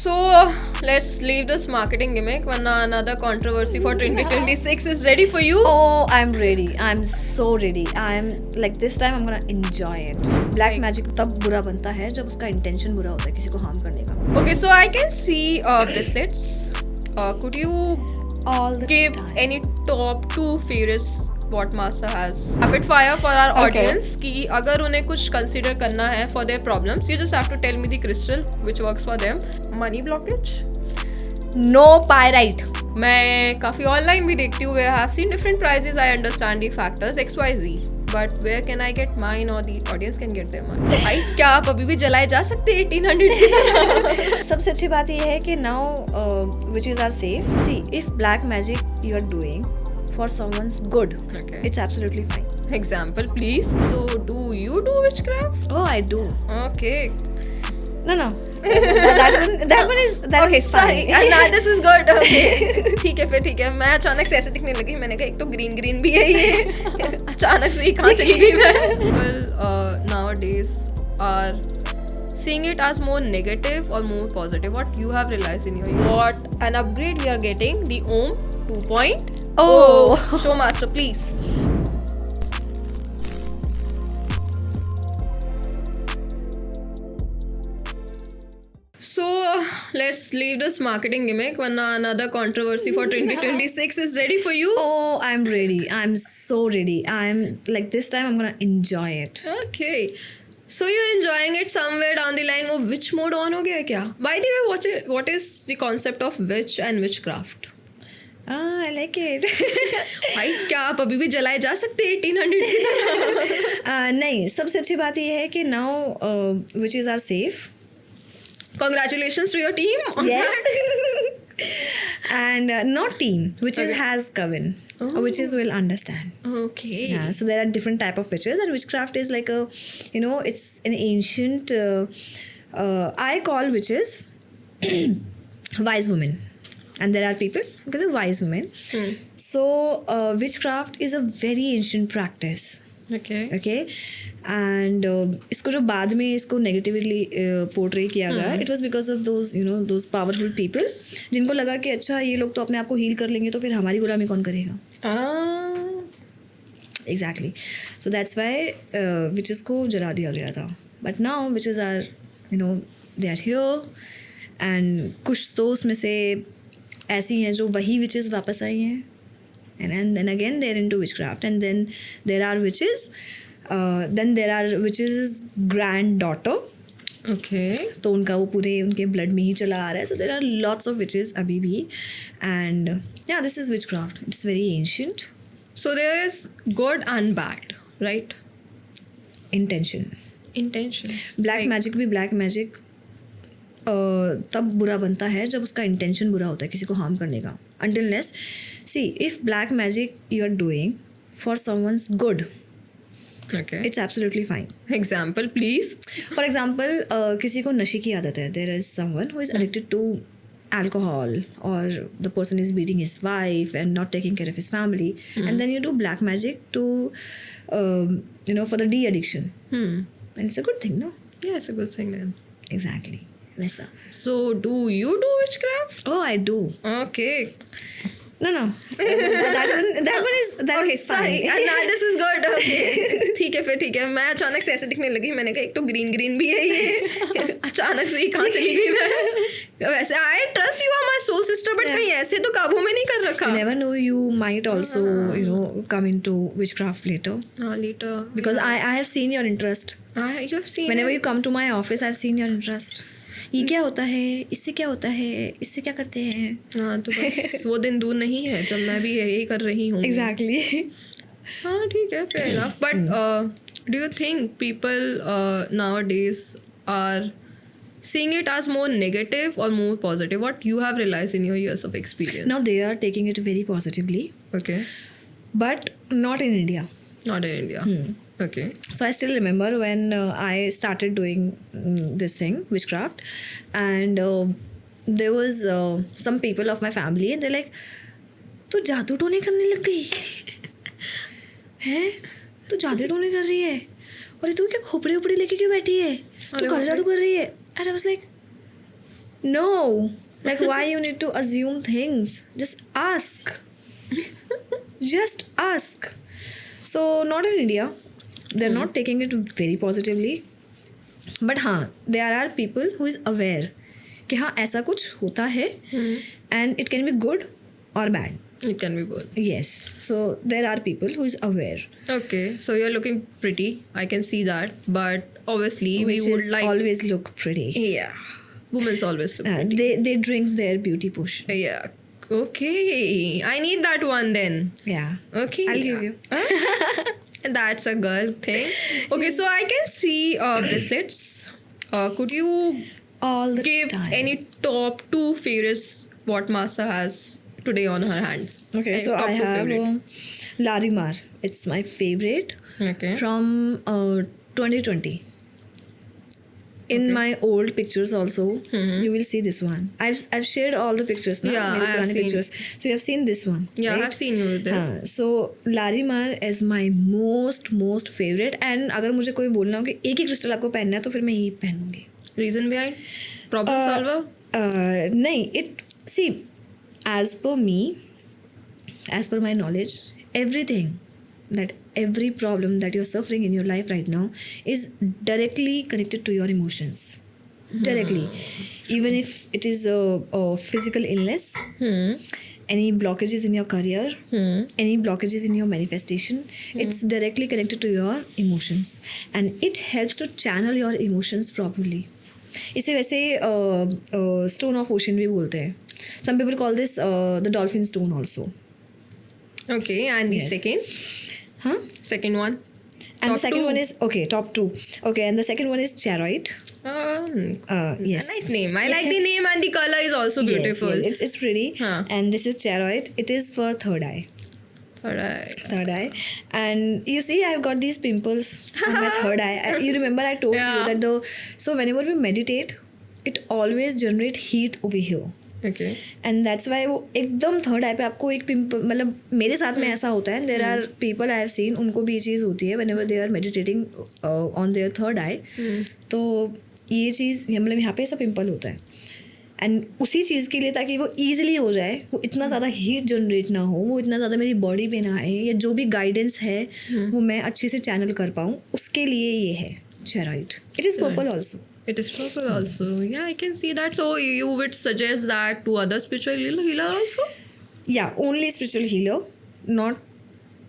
So let's leave this marketing gimmick. Another controversy for 2026 is ready for you. Oh, I'm ready. I'm so ready. I'm like this time I'm gonna enjoy it. Black magic तब बुरा बनता है जब उसका intention बुरा होता है किसी को harm करने का. Okay, so I can see bracelets. Could you All the give time. any top 2 favorites what Master has? Rapid fire for our audience कि अगर उन्हें कुछ consider करना है for their problems, you just have to tell me the crystal which works for them. Money blockage? No pyrite. मैं काफ़ी online भी देखती हूँ. I have seen different prices. I understand the factors XYZ. But where can I get mine or the audience can get their money? भाई क्या आप अभी भी जलाए जा सकते हैं 1800 की? सबसे अच्छी बात ये है कि now witches are safe. See, if black magic you are doing for someone's good, Okay. it's absolutely fine. Example, please. So, do you do witchcraft? Oh, I do. Okay. No. that one is Okay, is sorry. fine. Nah, this is good. Okay. ठीक है फिर ठीक है. मैं अचानक से ऐसे दिखने लगी. मैंने कहा एक तो ग्रीन भी है ये. अचानक से ही कहाँ चली गई मैं? People nowadays are seeing it as more negative or more positive. What you have realized in your what an upgrade we are getting, the Om 2.0. Oh. Show master, please. So let's leave this marketing gimmick. Another controversy for 2026 is ready for you. Oh, I'm ready. I'm so ready. I'm like this time I'm gonna enjoy it. Okay. So you're enjoying it somewhere down the line. वो witch mode on हो गया है क्या? By the way, what is the concept of witch and witchcraft? I like it. भाई क्या आप अभी भी जलाए जा सकते हैं 1800 की? नहीं, सबसे अच्छी बात ये है कि now witches are safe. Congratulations to your team on Yes. that. And not team. Witches Okay. has coven. Oh. Witches will understand. Okay. Yeah, so there are different type of witches, and witchcraft is like it's an ancient. I call witches wise women, and there are people who call them wise women. So witchcraft is a very ancient practice. Okay. And इसको जो बाद में इसको negatively portray किया गया, it was because of those powerful people जिनको लगा कि अच्छा ये लोग तो अपने आप को हील कर लेंगे तो फिर हमारी गुलामी कौन करेगा. Exactly. So that's why witches को जला दिया गया था. But now witches are they are here, and कुछ तो उसमें से ऐसी हैं जो वही विचेस वापस आई हैं. And then again they're into witchcraft, and then there are witches. Then there are witches' granddaughter. Okay. तो उनका वो पूरे उनके ब्लड में ही चला आ रहा है. So there are lots of witches अभी भी, and yeah, this is witchcraft. It's very ancient. So there is good and bad, right? Intention. Intention. Black magic भी black magic तब बुरा बनता है जब उसका इंटेंशन बुरा होता है किसी को हार्म करने का. Until unless, see, if black magic you are doing for someone's good, Okay. it's absolutely fine. Example, please. For example, किसी को नशे की आदत है. There is someone who is addicted to alcohol, or the person is beating his wife and not taking care of his family, and then you do black magic to for the de-addiction, and it's a good thing, no? Yeah, it's a good thing then. Exactly. वैसा. So do you do witchcraft? Oh, I do. Okay. No. that one is Okay, is sorry. fine. Nah, this is good. Okay. ठीक है. मैं अचानक से ऐसे दिखने लगी. मैंने कहा एक तो ग्रीन भी है ये. अचानक से ही कहाँ चली गई मैं? वैसे I trust you are my soul sister, but कहीं ऐसे तो काबू में नहीं कर रखा. You never know, you might also come into witchcraft later, Later. because I have seen your interest. You have seen Whenever it. you come to my office, I've seen your interest. ये क्या होता है, इससे क्या होता है, इससे क्या करते हैं. हाँ तो बस वो दिन दूर नहीं है जब मैं भी यही कर रही हूँ. Exactly. हाँ ठीक है, fair enough. But do you think people nowadays are seeing it as more negative or more positive? What you have realized in your years of experience? Now they are taking it very positively, Okay. but not in India. Not in India. Okay. So I still remember when I started doing this thing, witchcraft, and there was some people of my family, and they're like, "तू जादू टोने करने लग गई हैं? तू जादू टोने कर रही है? और तू क्या खोपड़ी उपड़ी लेके क्यों बैठी है? तू कर जादू कर रही है?" And I was like, No, like why you need to assume things? Just ask. Just ask. So not in India, they're not taking it very positively, but हाँ, there are people who is aware कि हाँ ऐसा कुछ होता है and it can be good or bad. It can be both. Yes, so there are people who is aware. Okay, so you're looking pretty. I can see that. But obviously, we Which would is like. always look pretty. Yeah. Women's always look pretty. They drink their beauty push. Yeah. Okay. I need that one then. Yeah. Okay. I'll give you. That's a girl thing. Okay, so I can see bracelets. Could you All the give time. any top 2 favorites what Master has today on her hand? Okay, Any so top I 2 have favorites. Larimar. It's my favorite Okay. from 2020. In Okay. my old pictures also, you will see this one. I've shared all the pictures now. Yeah, मेरे I have पुराने seen. pictures. So you have seen this one. Yeah, right? I've seen you with this. हाँ, so Larimar is my most favorite. And अगर मुझे कोई बोलना हो कि एक ही क्रिस्टल आपको पहनना है तो फिर मैं यही पहनूंगी. Reason behind? Problem solver? नहीं, see, as per me, as per my knowledge, every problem that you're suffering in your life right now is directly connected to your emotions. Directly. Even if it is a physical illness, any blockages in your career, any blockages in your manifestation, it's directly connected to your emotions. And it helps to channel your emotions properly. इसे वैसे stone of ocean भी बोलते हैं. Some people call this the dolphin stone also. Okay, and the Yes. second? Huh? Second one? And Top the second 2. one is, okay, top 2. Okay, and the second one is charoite. Yes. Nice name. I like the name and the color is also beautiful. Yes, it's pretty. Huh. And this is charoite. It is for third eye. Alright. Third eye. And you see, I've got these pimples on my third eye. You remember I told Yeah. you that so whenever we meditate, it always generate heat over here. Okay. And that's why वो एकदम third आई पे आपको एक pimple, मतलब मेरे साथ में ऐसा होता है. There are people I have seen, उनको भी ये चीज़ होती है whenever they are meditating on their third eye. तो ये चीज़ मतलब यहाँ पे ऐसा पिंपल होता है. एंड उसी चीज़ के लिए, ताकि वो ईजिली हो जाए, वो इतना ज़्यादा हीट जनरेट ना हो, वो इतना ज़्यादा मेरी बॉडी पे ना आए, या जो भी गाइडेंस है वो मैं अच्छे से चैनल कर पाऊँ, उसके लिए ये है charoite. It is purple also. It is purple also. Yeah, I can see that. So you would suggest that to other spiritual healer also? Yeah, only spiritual healer, not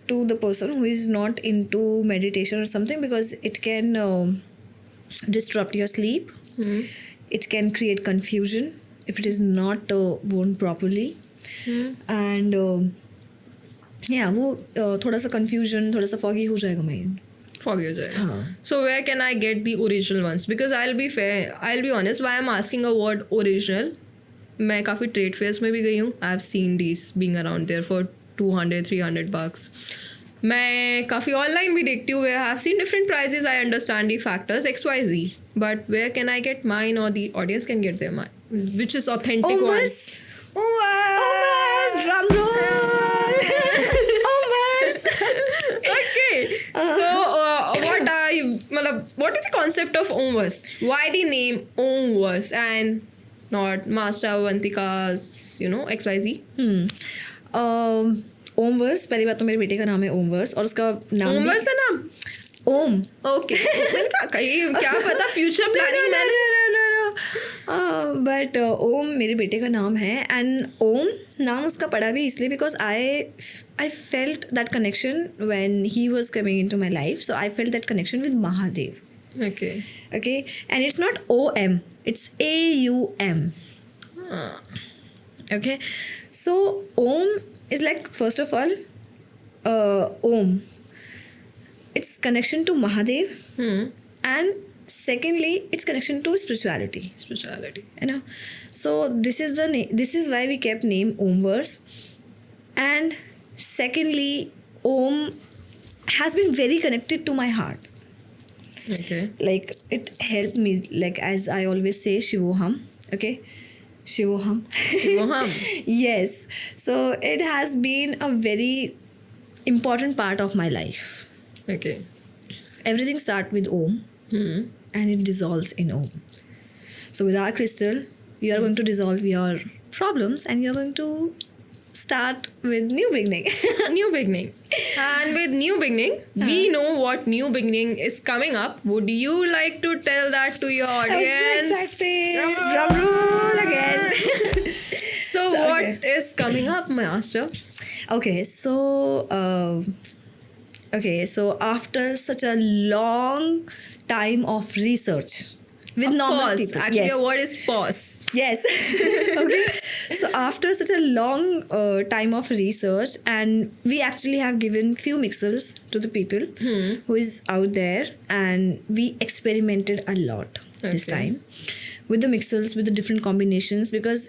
to the person who is not into meditation or something, because it can disrupt your sleep. It can create confusion if it is not worn properly. And yeah, वो थोड़ा सा confusion, थोड़ा सा foggy हो जाएगा mind. Foggy हो जाएगा. हाँ. So where can I get the original ones? Because I'll be honest, why I'm asking a word original, मैं काफ़ी trade fairs में भी गई हूँ. I've seen these being around there for $200-300. मैं काफ़ी ऑनलाइन भी देखती हूँ, where I have seen different prices. I understand the factors XYZ, but where can I get mine, or the audience can get their mine, which is authentic one? Omvars, drum roll. Omvars. Okay. So what is the concept of Omvars? Why the name Omvars and not Master Avantika's, XYZ? ओमवर्स, पहली बात तो मेरे बेटे का नाम है ओमवर्स, और उसका नाम Omvars है नाम? ओम. Okay. क्या पता फ्यूचर प्लानिंग मैंने. बट ओम मेरे बेटे का नाम है. एंड ओम नाम उसका पड़ा भी इसलिए because I felt that connection when he was coming into my life. So I felt that connection with Mahadev. Okay. Okay, and it's not OM, it's AUM. Okay, so Om is like, first of all, Om, it's connection to Mahadev, and secondly it's connection to spirituality. So this is this is why we kept name Omverse. And secondly, Om has been very connected to my heart. Okay. Like it helped me, like as I always say, Shivoham. Okay, Shivoham. Shivoham. Yes, so it has been a very important part of my life. Okay. Everything starts with Om, and it dissolves in Om. So with our crystal, you are going to resolve your problems and you are going to start with new beginning. New beginning. And with new beginning, we know what new beginning is coming up. Would you like to tell that to your audience? Exactly. Drum roll again. So what is coming up, Master? Okay, so after such a long time of research with normal Pause. people. Actually, Yes. your word is pause. Yes. Okay. So after such a long time of research, and we actually have given few mixers to the people who is out there, and we experimented a lot this Okay. time with the mixers, with the different combinations, because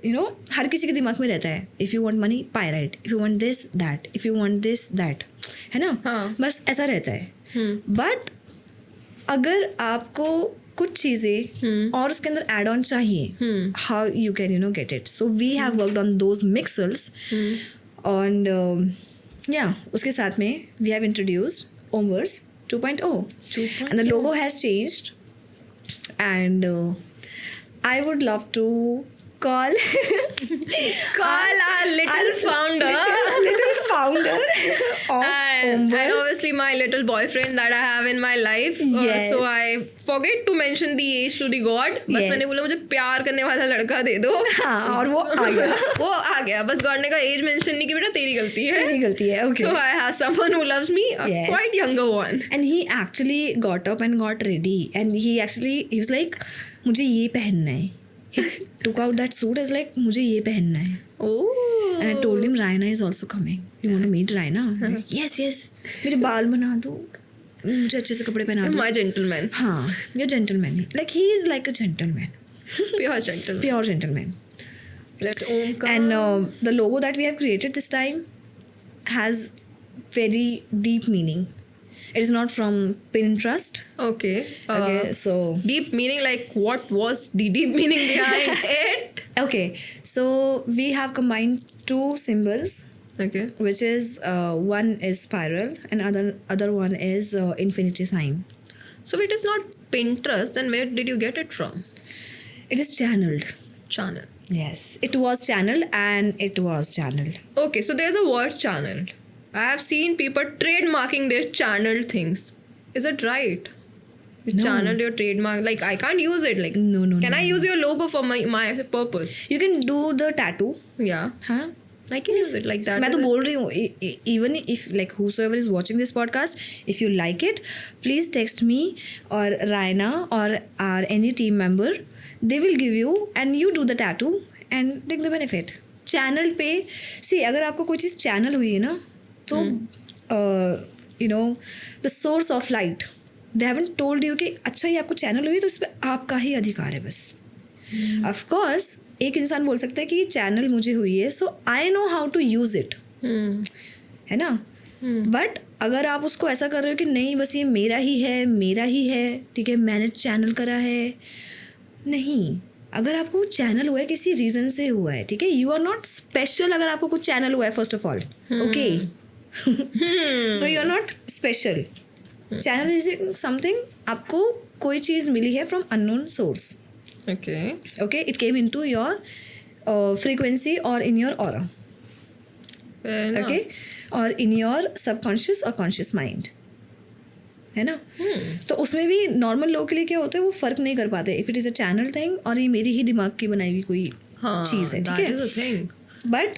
हर किसी के दिमाग में रहता है if you want money pyrite, if you want this that, if you want this that, है ना? हाँ. बस ऐसा रहता है. But अगर आपको कुछ चीज़ें और उसके अंदर एड ऑन चाहिए, how you can get it. So we have worked on those mixers and या उसके साथ में we have introduced Omverse 2.0 and the logo has changed and I would love to call our little founder. little founder of And Omverse. obviously my little boyfriend that I have in my life. Yes. So I forget to mention the age to the god. बस Yes. मैंने बोला मुझे प्यार करने वाला लड़का दे दो. हाँ, और वो आ गया. वो आ गया. बस गॉड ने कहा एज मेंशन नहीं की, बेटा तेरी गलती है. मेरी गलती है. Okay. So I have someone who loves me, a Yes. quite younger one. And he actually got up and got ready, and he was like, मुझे ये पहनना है. He took out that suit as like, मुझे ये पहनना है. Oh. And I told him Raina is also coming. You want to meet Raina? Like, yes. मेरे बाल बना दो, मुझे अच्छे से कपड़े पहना दो. My gentleman. हाँ, you're gentleman. Like he is like a gentleman, Pure gentleman. pure gentleman. Let Om come. And the logo that we have created this time has very deep meaning. It is not from Pinterest. Okay. Okay, so Deep meaning, like what was the deep meaning behind it? okay, so we have combined two symbols, Okay. which is one is spiral and other one is infinity sign. So it is not Pinterest, then where did you get it from? It is channeled. Channel. Yes, it was channeled and it was channeled. Okay, so there's a word channeled. I have seen people trademarking their channeled things. Is it right? You No. channeled your trademark. Like I can't use it. Like No, Can I use your logo for my purpose? You can do the tattoo. Yeah. हाँ, I can use it like that. मैं तो बोल रही हूँ, even if like whosoever is watching this podcast, if you like it, please text me or Raina or our any team member. They will give you and you do the tattoo and take the benefit. Channel पे see अगर आपको कोई चीज़ channel हुई है ना, तो the source of light, they haven't told you कि अच्छा ये आपको channel हुई है तो इस पर आपका ही अधिकार है बस. Of course एक इंसान बोल सकता है कि ये चैनल मुझे हुई है, so I know how to use it, है ना. बट अगर आप उसको ऐसा कर रहे हो कि नहीं बस ये मेरा ही है, ठीक है, मैंने चैनल करा है, नहीं. अगर आपको चैनल हुआ है किसी रीज़न से हुआ है, ठीक है, यू आर नॉट स्पेशल. अगर आपको कुछ चैनल हुआ है first of all, okay, so you are not special. Channel is something, आपको कोई चीज़ मिली है from unknown source. Okay, it came into your frequency or in your aura. Okay, or in your subconscious or conscious mind, है ना. तो उसमें भी नॉर्मल लोगों के लिए क्या होता है, वो फर्क नहीं कर पाते if it is a channel thing और ये मेरी ही दिमाग की बनाई हुई कोई चीज़ है, ठीक है. बट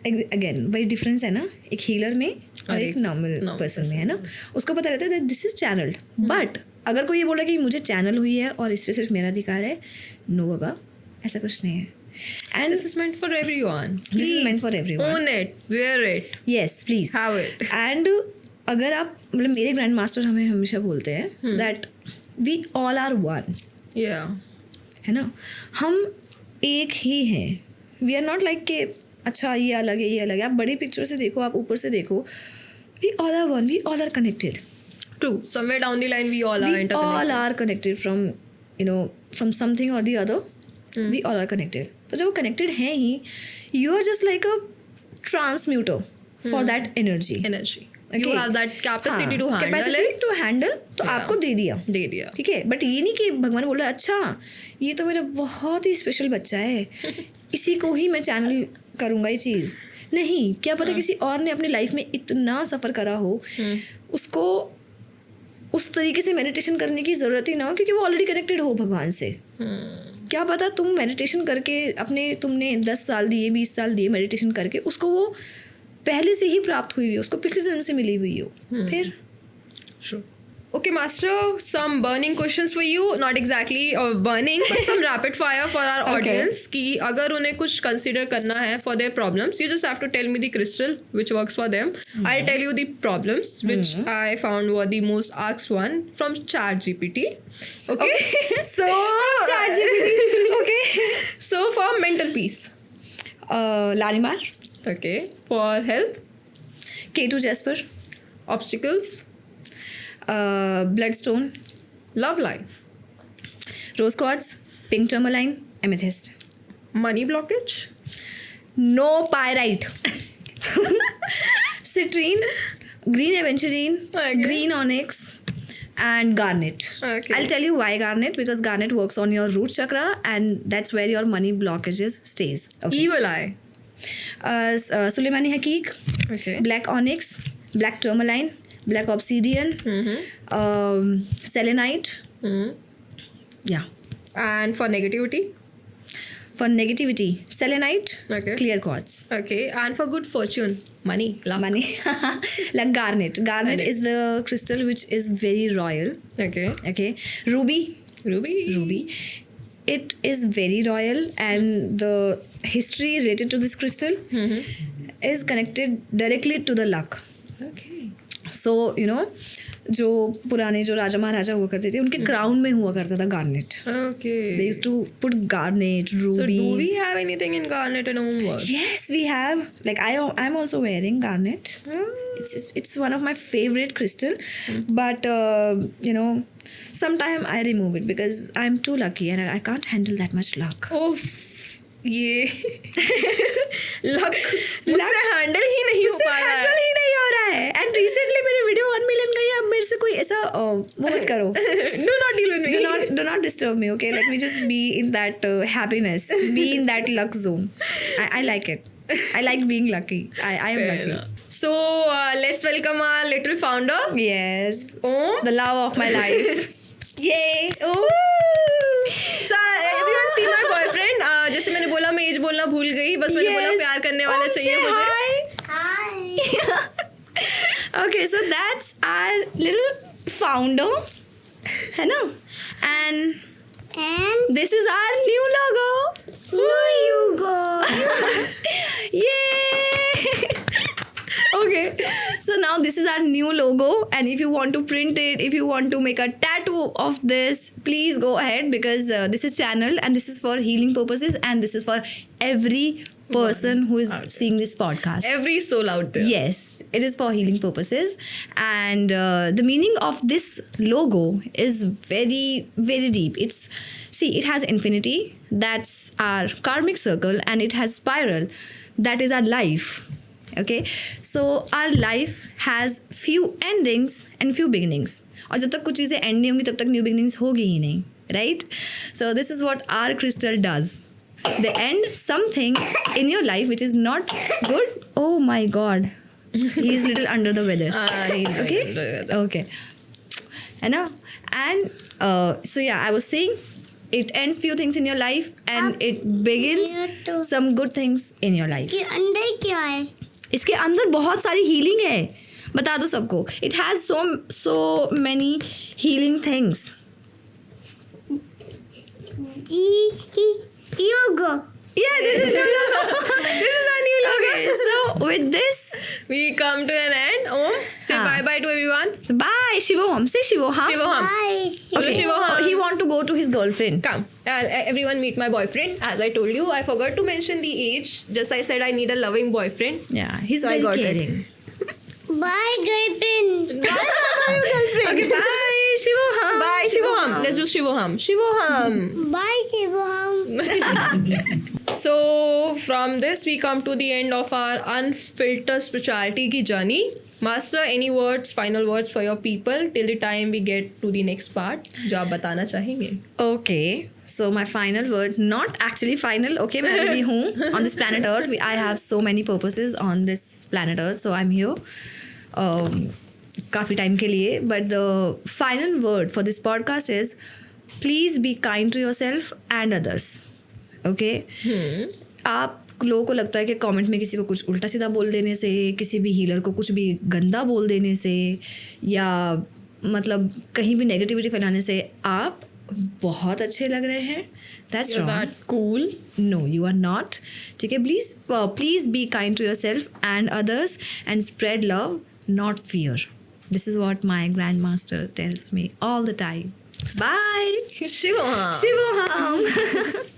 अगेन वही डिफरेंस है ना, एक हीलर में और एक नॉर्मल पर्सन में, है ना. उसको पता रहता है that this is channelled. But अगर कोई ये बोला कि मुझे चैनल हुई है और इस पर सिर्फ मेरा अधिकार है, नो बाबा, ऐसा कुछ नहीं है. And this is meant for everyone. This is meant for everyone. Own it, wear it, Yes, please. have it. And अगर आप मतलब मेरे ग्रैंड मास्टर हमें हमेशा बोलते हैं that we all are one, Yeah. है ना. हम एक ही हैं. वी आर नॉट लाइक के अच्छा ये अलग है, ये अलग है. आप बड़ी पिक्चर से देखो, आप ऊपर से देखो, we all are one, we all are connected. True. Somewhere down the line, we all are We interconnected. all are connected from something or the other. We all are connected. तो जब वो connected हैं ही, you are just like a transmuter for that energy. Energy. You have that capacity to handle capacity it. To handle, तो Yeah. आपको दे दिया, दे दिया. ठीक है. बट ये नहीं कि भगवान बोला अच्छा ये तो मेरा बहुत ही स्पेशल बच्चा है, इसी को ही मैं चैनल करूँगा ये चीज़. नहीं, क्या पता किसी और ने अपनी लाइफ में इतना सफ़र करा हो, उसको उस तरीके से मेडिटेशन करने की ज़रूरत ही ना हो, क्योंकि वो ऑलरेडी कनेक्टेड हो भगवान से. क्या पता तुम मेडिटेशन करके तुमने 10 साल दिए, 20 साल दिए मेडिटेशन करके, उसको वो पहले से ही प्राप्त हुई हो, उसको पिछले जन्म से मिली हुई हो. फिर True. Okay, Master, some burning questions for you. Not exactly burning, but some rapid fire for our audience. कि अगर उन्हें कुछ consider करना है for their problems, you just have to tell me the crystal which works for them. I'll tell you the problems which I found were the most asked one from ChatGPT. Okay. So ChatGPT. Okay. So for mental peace. लारीमार, Okay. For health, K2 Jasper, obstacles, Bloodstone, love life, Rose Quartz, Pink Tourmaline, Amethyst. money blockage, No pyrite. Citrine, Green Aventurine, Okay. Green Onyx, and Garnet. Okay. I'll tell you why Garnet, because Garnet works on your root chakra and that's where your money blockages stays. Okay. evil eye. Suleimani Haqiq, Okay. Black Onyx, Black Tourmaline, Black Obsidian, Selenite. Yeah. And for negativity. For negativity, Selenite, Okay. Clear Quartz. Okay, and for good fortune, money, luck. Money. Like Garnet. Garnet Garnet. is the crystal which is very royal. Okay. Okay. Ruby. Ruby. It is very royal, and the history related to this crystal is connected directly to the luck. Okay. So, जो पुराने जो राजा महाराजा हुआ करते थे, उनके crown में हुआ करता था garnet. Okay. They used to put garnet, So rubies. do we have anything in garnet in our work? Yes, we have. Like I'm also wearing garnet. It's one of my favorite crystal, but sometimes I remove it because I'm too lucky and I can't handle that much luck. Oh, ये luck मुझसे handle ही नहीं हो पा रहा handle है. ही नहीं हो रहा है. And recently मेरी वीडियो 1 million गई. अब मेरे से कोई ऐसा वो मत करो. Do not deal with me. Do not disturb me, okay? Let me just be in that happiness, be in that luck zone. I like it. I like being lucky. I am Fair lucky. enough. So let's welcome our little founder. Yes. Om. The love of my life. Yay! Oh. So everyone see my boyfriend. जैसे मैंने बोला मैं as बोलना भूल गई. बस मैंने बोला प्यार करने वाला चाहिए मुझे. Hi. Okay, so that's our little founder, है ना? And this is our new logo. Yay! Okay, so now this is our new logo, and if you want to print it, if you want to make a tattoo of this, please go ahead, because this is channeled and this is for healing purposes, and this is for every person who is seeing this podcast. Every soul out there. Yes, it is for healing purposes, and the meaning of this logo is very, very deep. It has infinity, that's our karmic circle, and it has spiral, that is our life. Okay, so our life has few endings and few beginnings. और जब तक कुछ चीज़ें end नहीं होंगी तब तक new beginnings होगी ही नहीं, right? So this is what our crystal does. They end something in your life which is not good. Oh my God, he is little under the weather. Okay. I know. And so yeah, I was saying it ends few things in your life and it begins some good things in your life. के अंदर क्या है? इसके अंदर बहुत सारी healing है, बता दो सबको. It has so many healing things. Yoga. Yeah, this is new logo. This is our new logo. Okay, so with this, We come to an end. Om, say हाँ. bye bye to everyone. so bye Shivoham. Say Shivoham. Shivoham. Bye. Okay. Shivoham. He want to go to his girlfriend. Come. Everyone meet my boyfriend. As I told you, I forgot to mention the age. Just I said I need a loving boyfriend. Yeah, he's So I very got it. caring. Bye, girlfriend. Okay, bye Shivoham. Bye, Shivoham. Let's do Shivoham. Shivoham. Bye, Shivam. So from this we come to the end of our unfiltered spirituality की journey. Master, any words, final words for your people till the time we get to the next part जो आप बताना चाहेंगे? Okay, so my final word, not actually final, okay, मैं अभी हूँ on this planet Earth. I have so many purposes on this planet Earth, so I'm here काफ़ी time के लिए. But the final word for this podcast is please be kind to yourself and others. Okay? आप लोगों को लगता है कि comment में किसी को कुछ उल्टा सीधा बोल देने से, किसी भी हीलर को कुछ भी गंदा बोल देने से, या मतलब कहीं भी नेगेटिविटी फैलाने से आप बहुत अच्छे लग रहे हैं. That's You're that cool. No you are not. ठीक है, please be kind to yourself and others and spread love, not fear. This is what my grand master tells me all the time. Bye Shivam. Shivam.